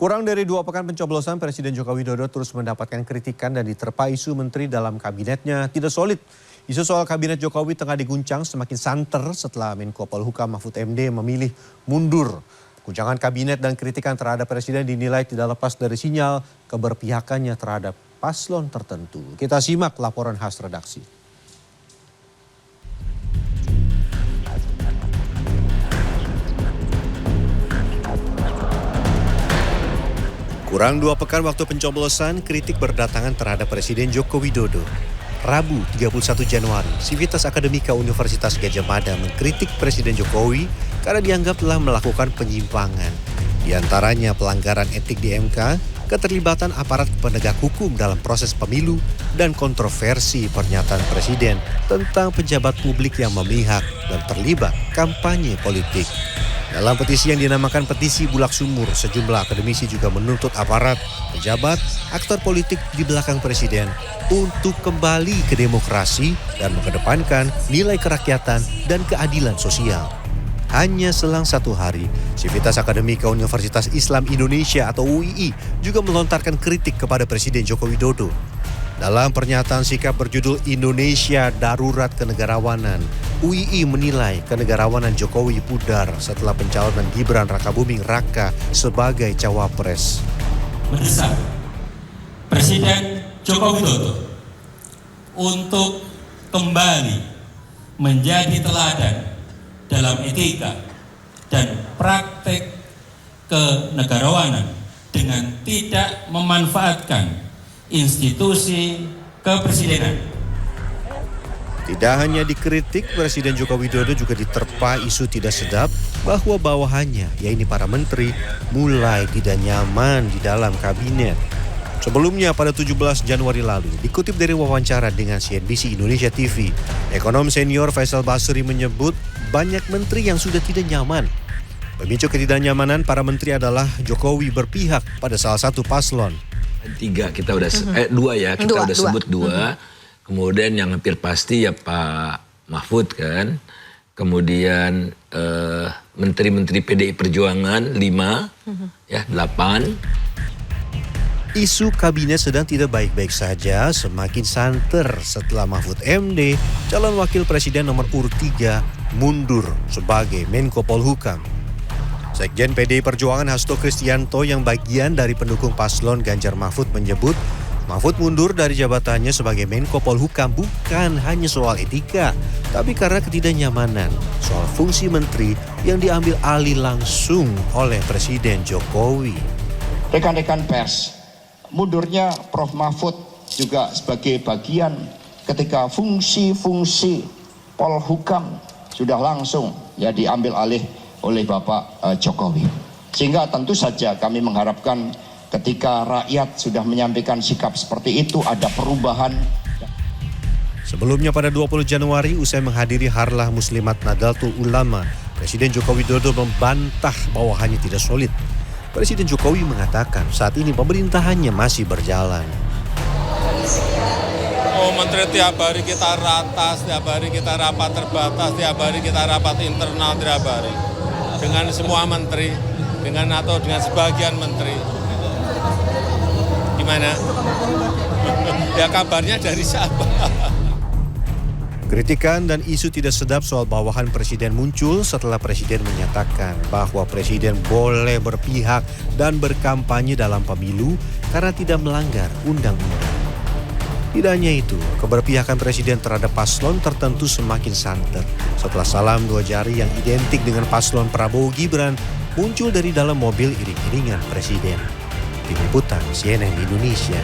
Kurang dari 2 pekan pencoblosan, Presiden Joko Widodo terus mendapatkan kritikan dan diterpa isu menteri dalam kabinetnya tidak solid. Isu soal kabinet Jokowi tengah diguncang semakin santer setelah Menko Polhukam Mahfud MD memilih mundur. Guncangan kabinet dan kritikan terhadap Presiden dinilai tidak lepas dari sinyal keberpihakannya terhadap paslon tertentu. Kita simak laporan khas redaksi. Kurang 2 pekan waktu pencoblosan, kritik berdatangan terhadap Presiden Joko Widodo. Rabu 31 Januari, Sivitas Akademika Universitas Gadjah Mada mengkritik Presiden Jokowi karena dianggap telah melakukan penyimpangan. Di antaranya pelanggaran etik di MK, keterlibatan aparat penegak hukum dalam proses pemilu, dan kontroversi pernyataan Presiden tentang pejabat publik yang memihak dan terlibat kampanye politik. Dalam petisi yang dinamakan Petisi Bulak Sumur, sejumlah akademisi juga menuntut aparat, pejabat, aktor politik di belakang Presiden untuk kembali ke demokrasi dan mengedepankan nilai kerakyatan dan keadilan sosial. Hanya selang 1 hari, Sivitas Akademika Universitas Islam Indonesia atau UII juga melontarkan kritik kepada Presiden Joko Widodo. Dalam pernyataan sikap berjudul Indonesia Darurat Kenegarawanan, UII menilai kenegarawanan Jokowi pudar setelah pencalonan Gibran Rakabuming Raka sebagai cawapres. Mendesak Presiden Joko Widodo untuk kembali menjadi teladan dalam etika dan praktek kenegarawanan dengan tidak memanfaatkan institusi kepresidenan. Tidak hanya dikritik, Presiden Joko Widodo juga diterpa isu tidak sedap bahwa bawahannya, yaitu para menteri, mulai tidak nyaman di dalam kabinet. Sebelumnya pada 17 Januari lalu, dikutip dari wawancara dengan CNBC Indonesia TV, ekonom senior Faisal Basri menyebut banyak menteri yang sudah tidak nyaman. Pemicu ketidaknyamanan para menteri adalah Jokowi berpihak pada salah satu paslon. 2 kita udah sebut 2. Kemudian yang hampir pasti ya Pak Mahfud kan. Kemudian menteri-menteri PDI Perjuangan 5, ya 8. Isu kabinet sedang tidak baik-baik saja, semakin santer setelah Mahfud MD, calon wakil presiden nomor urut 3, mundur sebagai Menko Polhukam. Sekjen PDI Perjuangan Hasto Kristianto yang bagian dari pendukung paslon Ganjar Mahfud menyebut Mahfud mundur dari jabatannya sebagai Menko Polhukam bukan hanya soal etika, tapi karena ketidaknyamanan soal fungsi menteri yang diambil alih langsung oleh Presiden Jokowi. Rekan-rekan pers, mundurnya Prof. Mahfud juga sebagai bagian ketika fungsi-fungsi Polhukam sudah langsung diambil alih oleh Bapak Jokowi. Sehingga tentu saja kami mengharapkan ketika rakyat sudah menyampaikan sikap seperti itu ada perubahan. Sebelumnya pada 20 Januari usai menghadiri Harlah Muslimat Nahdlatul Ulama, Presiden Joko Widodo membantah bawahannya tidak solid. Presiden Jokowi mengatakan saat ini pemerintahannya masih berjalan. Oh, menteri tiap hari kita ratas, tiap hari kita rapat terbatas, tiap hari kita rapat internal tiap hari. Dengan semua menteri, dengan sebagian menteri. Gimana? Ya kabarnya dari siapa? Kritikan dan isu tidak sedap soal bawahan Presiden muncul setelah Presiden menyatakan bahwa Presiden boleh berpihak dan berkampanye dalam pemilu karena tidak melanggar undang-undang. Tidak hanya itu, keberpihakan Presiden terhadap paslon tertentu semakin santer setelah salam 2 jari yang identik dengan paslon Prabowo Gibran muncul dari dalam mobil iring-iringan Presiden. Tim Liputan CNN Indonesia.